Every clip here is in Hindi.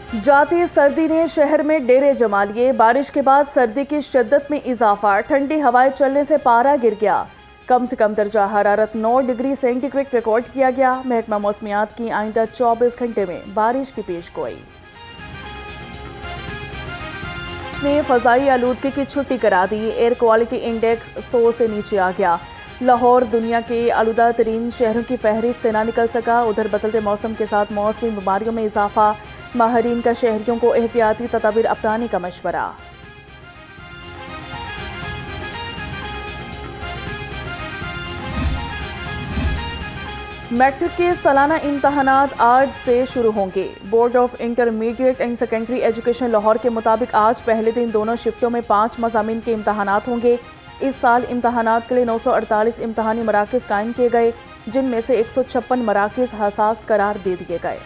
जाती सर्दी ने शहर में डेरे जमा लिए। बारिश के बाद सर्दी की शिद्दत में इजाफा, ठंडी हवाएं चलने से पारा गिर गया। कम से कम दर्जा हरारत 9 डिग्री सेंटीग्रेड रिकॉर्ड किया गया। महकमा मौसमियात की आइंदा 24 घंटे में बारिश की पेशगोई ने फजाई आलूदगी की छुट्टी करा दी। एयर क्वालिटी इंडेक्स 100 से नीचे आ गया। लाहौर दुनिया के आलूदा तरीन शहरों की फहरिस्त से ना निकल सका। उधर बदलते मौसम के साथ मौसमी बीमारियों में इजाफा, माहरीन का शहरियों को एहतियाती तदाबीर अपनाने का मशवरा। मैट्रिक के सालाना इम्तहानात आज से शुरू होंगे। Board of intermediate and secondary education Lahore के मुताबिक आज पहले दिन दोनों शिफ्टों में 5 मज़ामीन के इम्तहानात होंगे। इस साल इम्तहानात के लिए 948 इम्तहानी मराकज़ कायम किए गए, जिनमें से 156 मराकज़ हसास करार दे दिए गए।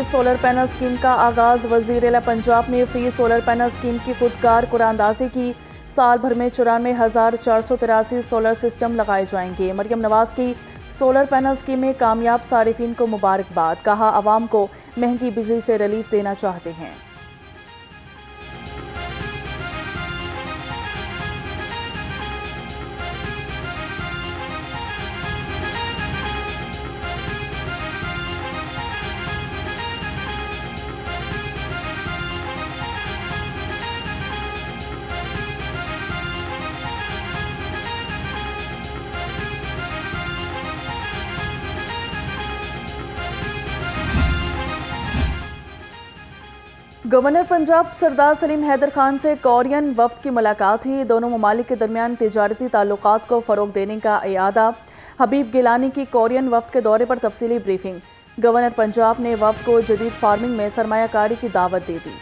सोलर पैनल स्कीम का आगाज। वज़ीर आला पंजाब ने फ्री सोलर पैनल स्कीम की खुदकार कुरानंदाजी की। साल भर में 94,483 सोलर सिस्टम लगाए जाएंगे। मरियम नवाज की सोलर पैनल स्कीम में कामयाब सारिफिन को मुबारकबाद, कहा आवाम को महंगी बिजली से रिलीफ देना चाहते हैं। गवर्नर पंजाब सरदार सलीम हैदर खान से कोरियन वफ्द की मुलाकात हुई। दोनों ममालिक के दरमियान तिजारती ताल्लुकात को फ़रोग देने का इरादा। हबीब गिलानी की कोरियन वफ्द के दौरे पर तफसीली ब्रीफिंग। गवर्नर पंजाब ने वफ्द को जदीद फार्मिंग में सरमायाकारी की दावत दे दी।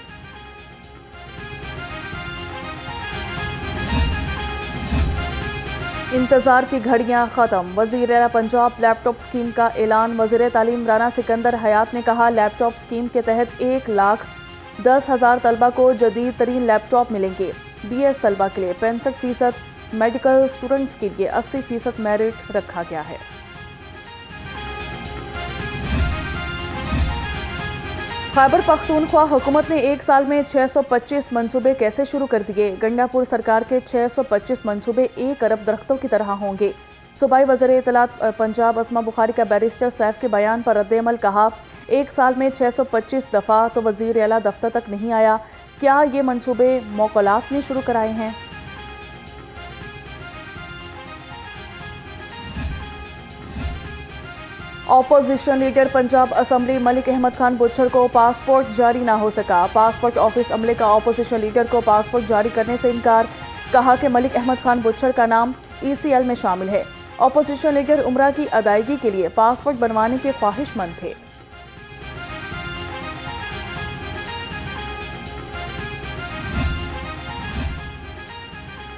इंतजार की घड़ियां खत्म। वज़ीर आला पंजाब लैपटॉप स्कीम का ऐलान। वज़ीर तालीम राना सिकंदर हयात ने कहा, लैपटॉप स्कीम के तहत 1,10,000 तलबा को जदीद तरीन लैपटॉप मिलेंगे। BS तलबा के लिए 65%, मेडिकल स्टूडेंट्स के लिए 80% मेरिट रखा गया है। खैबर पख्तूनख्वा हुकूमत ने 1 साल में 625 मंसूबे कैसे शुरू कर दिए। गंडापुर सरकार के 625 मंसूबे 1 अरब दरख्तों की तरह होंगे। सूबाई वज़ीर इत्तलात पंजाब असमा बुखारी का बैरिस्टर सैफ के बयान पर रद्द-ए-अमल, कहा 1 साल में 625 दफ़ा तो वज़ीर आला दफ्तर तक नहीं आया। क्या ये मंसूबे मौकलात ने शुरू कराए हैं? Opposition leader Punjab assembly Malik Ahmad Khan Bucchar को पासपोर्ट जारी ना हो सका। पासपोर्ट ऑफिस अमले का ऑपोजिशन लीडर को पासपोर्ट जारी करने से इनकार, कहा कि मलिक अहमद खान बुच्छड़ का नाम ECL में शामिल है। ऑपोजिशन लीडर उम्रा की अदायगी के लिए पासपोर्ट बनवाने के ख्वाहिशमंद थे।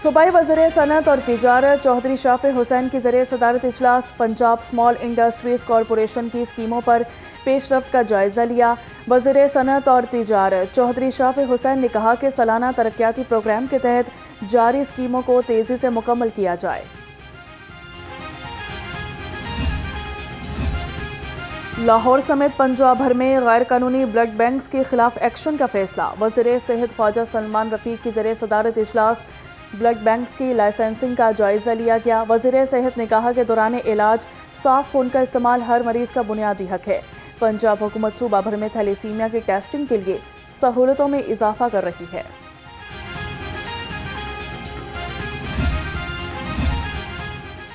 सूबाई वज़ीर सनअत और तिजारत चौधरी शाफे हुसैन की ज़रिए सदारत इजलास। पंजाब स्मॉल इंडस्ट्रीज़ कॉरपोरेशन की स्कीमों पर पेशरफ्त का जायज़ा लिया। वज़ीर सनअत और तिजारत चौधरी शाफे हुसैन ने कहा कि सालाना तरक्याती प्रोग्राम के तहत जारी स्कीमों को तेज़ी से मुकम्मल किया जाए। लाहौर समेत पंजाब भर में गैर कानूनी ब्लड बैंक्स के खिलाफ एक्शन का फैसला। वज़ीर सेहत ख्वाजा सलमान रफ़ीक की ज़रिए सदारत इजलास ब्लड बैंक्स की लाइसेंसिंग का जायज़ा लिया गया। वज़ीर सेहत ने कहा कि दौरान इलाज साफ खून का इस्तेमाल हर मरीज़ का बुनियादी हक है। पंजाब हुकूमत सूबा भर में थैलेसीमिया की टेस्टिंग के लिए सहूलतों में इजाफा कर रही है।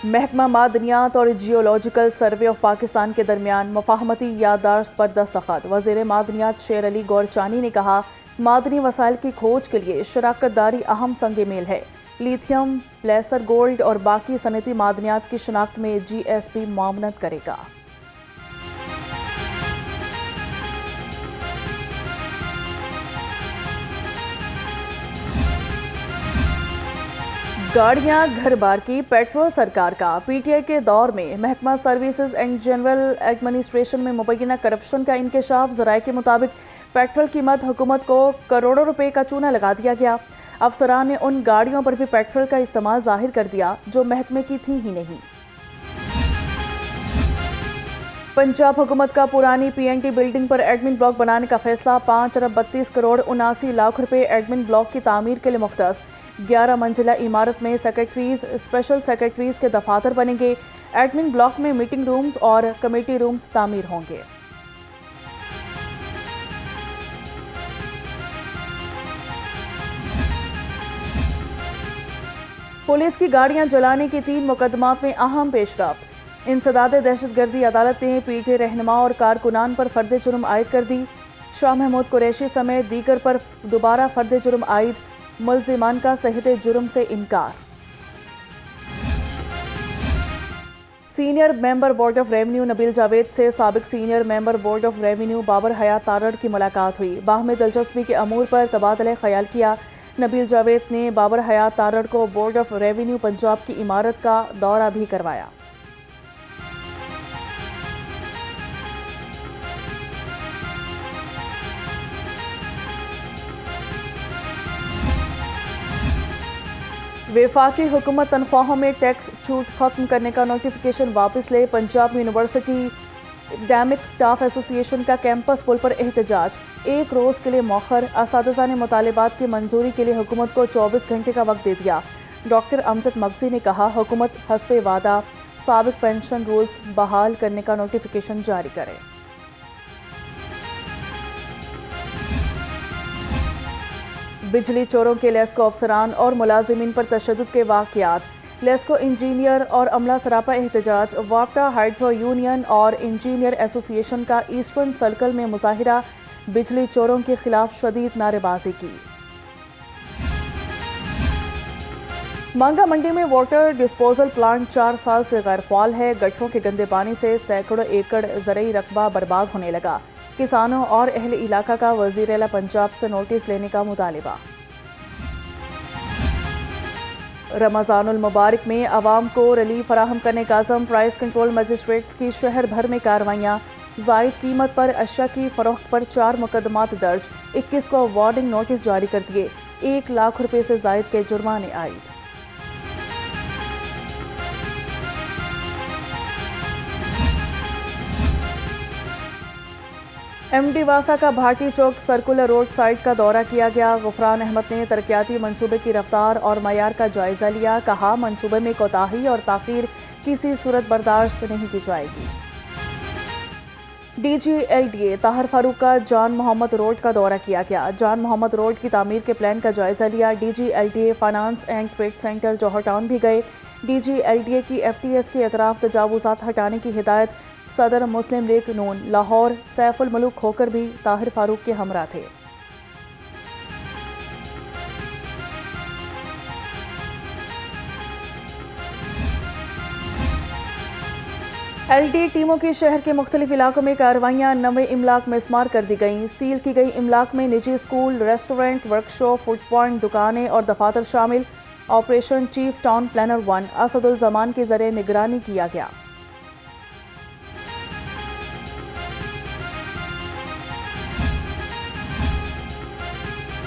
महकमा मादनियात और जियोलॉजिकल सर्वे ऑफ पाकिस्तान के दरमियान मुफाहमती याददाश्त पर दस्तखत। वज़ीर मादनियात शेर अली गौरचानी ने कहा, मादनी वसाइल की खोज के लिए शराकत दारी अहम संग मेल है। लिथियम, प्लेसर गोल्ड और बाकी सनती मादनियात की शनाख्त में GSP मामनत करेगा। गाड़ियां घर बार की, पेट्रोल सरकार का। PTI के दौर में महकमा सर्विसेज एंड जनरल एडमिनिस्ट्रेशन में मुबैना करप्शन का इंकशाफ। ज़राए के मुताबिक पेट्रोल कीमत हुकूमत को करोड़ों रुपए का चूना लगा दिया गया। अफसरान ने उन गाड़ियों पर भी पेट्रोल का इस्तेमाल जाहिर कर दिया जो महकमे की थी ही नहीं। पंजाब हुकूमत का पुरानी पीएनटी बिल्डिंग पर एडमिन ब्लॉक बनाने का फैसला। 5 अरब 32 करोड़ 79 लाख रुपए एडमिन ब्लॉक की तामीर के लिए मुख्तस। 11 मंजिला इमारत में सेक्रेटरीज, स्पेशल सेक्रेटरीज के दफातर बनेंगे। एडमिन ब्लॉक में मीटिंग रूम्स और कमेटी रूम्स तामीर होंगे। पुलिस की गाड़ियां जलाने की 3 मुकदमात में अहम पेशरफ्त। इंसदाद दहशतगर्दी अदालत ने पीटीआई रहनुमा और कारकुनान पर फर्द जुर्म आयद कर दी। शाह महमूद कुरैशी समेत दीगर पर दोबारा फर्द जुर्म आयद। मुल्जिमान का सहित जुर्म से इनकार। Senior member board of revenue Nabeel Javed से साबिक senior member board of revenue Babar Hayat Tarar की मुलाकात हुई। बाहमी दिलचस्पी के अमूर पर तबादला ख्याल किया। नबील जावेद ने बाबर हयात तारड़ को बोर्ड ऑफ रेवेन्यू पंजाब की इमारत का दौरा भी करवाया। वफाकी हुकूमत तनख्वाहों में टैक्स छूट खत्म करने का नोटिफिकेशन वापस ले। Punjab university academic staff association का कैंपस पुल पर एहतजाज। 1 रोज़ के लिए मौखर। असातिज़ा ने मुतालिबात की मंजूरी के लिए हुकूमत को 24 घंटे का वक्त दे दिया। डॉक्टर अमजद मगजी ने कहा, हुकूमत हस्बे वादा साबिक पेंशन रूल्स बहाल करने का नोटिफिकेशन जारी करे। बिजली चोरों के लेस्को अफसरान और मुलाजिमीन पर तशद्दुद के वाक़यात। लेस्को इंजीनियर और अमला सरापा एहतजाज। वापटा हाइड्रो यूनियन और इंजीनियर एसोसिएशन का ईस्टर्न सर्कल में मुजाहिरा। बिजली चोरों के खिलाफ शदीद नारेबाजी की। मांगा मंडी में वाटर डिस्पोजल प्लांट 4 साल से गैर फाल है। गड्ढों के गंदे पानी से सैकड़ों एकड़ ज़रई रकबा बर्बाद होने लगा। किसानों और अहले इलाका का वज़ीर आला पंजाब से नोटिस लेने का मुतालिबा। रमज़ानुल मुबारक में अवाम को रिलीफ फराहम करने का अज़म। प्राइस कंट्रोल मजिस्ट्रेट्स की शहर भर में कार्रवाइयाँ। ज़ायद कीमत पर अशिया की फरोख्त पर 4 मुकदमात दर्ज। 21 को वार्निंग नोटिस जारी कर दिए। 1 लाख रुपए से ज़ायद के जुर्माने आए। एमडी वासा का भाटी चौक सर्कुलर रोड साइड का दौरा किया गया। गुफरान अहमद ने तरक्याती मंसूबे की रफ्तार और मयार का जायजा लिया। कहा, मंसूबे में कोताही और ताखीर किसी सूरत बर्दाश्त नहीं की जाएगी। DGLDA ताहिर फारूक का जान मोहम्मद रोड का दौरा किया गया। जान मोहम्मद रोड की तामीर के प्लान का जायजा लिया। DGLDA finance and trade centre Johar Town भी गए। DGLDA की FTS के अतराफ तजावुजात हटाने की हिदायत। सदर मुस्लिम लीग नून लाहौर सैफुल मलूक होकर भी ताहिर फारूक के हमरा थे। LD टीमों की शहर के मुख्तलिफ इलाकों में कार्रवाइयाँ। 90 इमलाक मिसमार कर दी गईं। सील की गई इमलाक में निजी school, restaurant, workshop, food point, दुकानें और दफातर शामिल। Operation chief town planner 1 Asadul Zaman के जरिए निगरानी किया गया।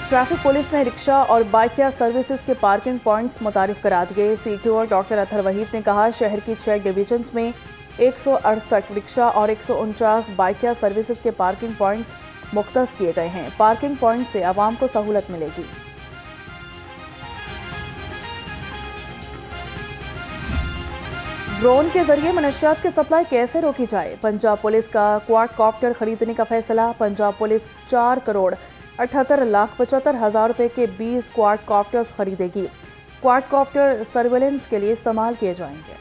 ट्रैफिक पुलिस ने रिक्शा और बाइकिया सर्विसेज के पार्किंग पॉइंट्स मुतारिफ करा दिए। CTO डॉक्टर अतहर वहीद ने कहा, शहर की 6 डिवीजन्स में 168 रिक्शा और 149 बाइकिया सर्विसेज के पार्किंग पॉइंट्स मुख्तस किए गए हैं। पार्किंग पॉइंट से आवाम को सहूलत मिलेगी। ड्रोन के जरिए मनशियात की सप्लाई कैसे रोकी जाए। पंजाब पुलिस का क्वाडकॉप्टर खरीदने का फैसला। पंजाब पुलिस 4 करोड़ 78 लाख 75 हज़ार रुपए के 20 क्वाडकॉप्टर्स खरीदेगी। क्वाडकॉप्टर सर्वेलेंस के लिए इस्तेमाल किए जाएंगे।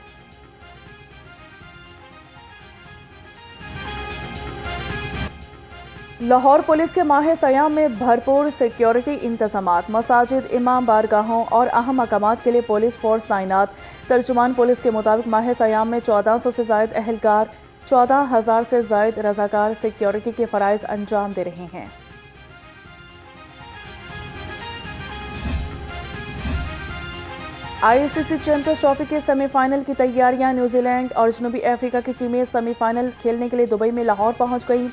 लाहौर पुलिस के माह सयाम में भरपूर सिक्योरिटी इंतजामात। मसाजिद, इमाम बारगाहों और अहम मकामात के लिए पुलिस फोर्स तैनात। तर्जुमान पुलिस के मुताबिक माह सयाम में 1400 से जायद अहलकार, 14,000 से जायद रजाकार सिक्योरिटी के फ़राइज़ अंजाम दे रहे हैं। ICC चैंपियंस ट्रॉफी के सेमीफाइनल की तैयारियां। न्यूजीलैंड और जनूबी अफ्रीका की टीमें सेमीफाइनल खेलने के लिए दुबई में लाहौर पहुंच गई।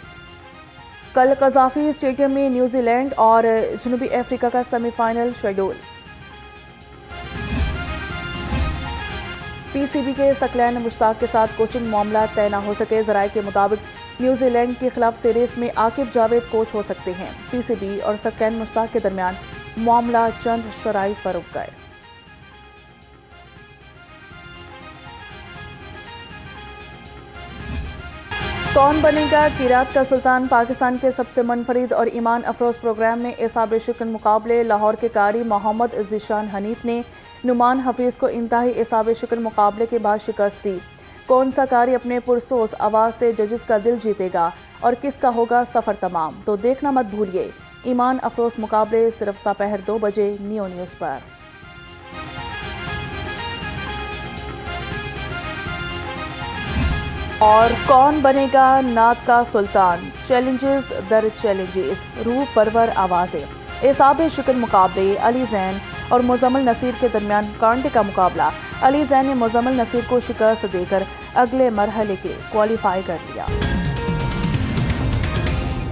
कल कज़ाफी स्टेडियम में न्यूजीलैंड और जनूबी अफ्रीका का सेमीफाइनल शेड्यूल। पीसीबी के सकलैन मुश्ताक के साथ कोचिंग मामला तय न हो सके। जराये के मुताबिक न्यूजीलैंड के खिलाफ सीरीज में आकिब जावेद कोच हो सकते हैं। पीसीबी और सकलैन मुश्ताक के दरमियान मामला चंद शराइत पर रुक गए। कौन बनेगा किरात का सुल्तान? पाकिस्तान के सबसे मुनफरिद और ईमान अफरोज प्रोग्राम में एसाब शिकन मुकाबले। लाहौर के कारी मोहम्मद ज़ीशान हनीफ ने नुमान हफीज़ को इंतहाई एसाब शिकन मुकाबले के बाद शिकस्त दी। कौन सा कारी अपने पुरसोस आवाज़ से जजेस का दिल जीतेगा और किसका होगा सफ़र तमाम? तो देखना मत भूलिए। ईमान अफरोज मुकाबले सिर्फ दोपहर 2 बजे नियो न्यूज़ पर। और कौन बनेगा नात का सुल्तान? चैलेंजेस दर चैलेंजेस, रूह परवर आवाज़ें। एसाब शिकन मुकाबले। अली जैन और मुजम्मिल नसीर के दरमियान कांटे का मुकाबला। अली जैन ने मुजम्मिल नसीर को शिकस्त देकर अगले मरहले के क्वालिफाई कर लिया।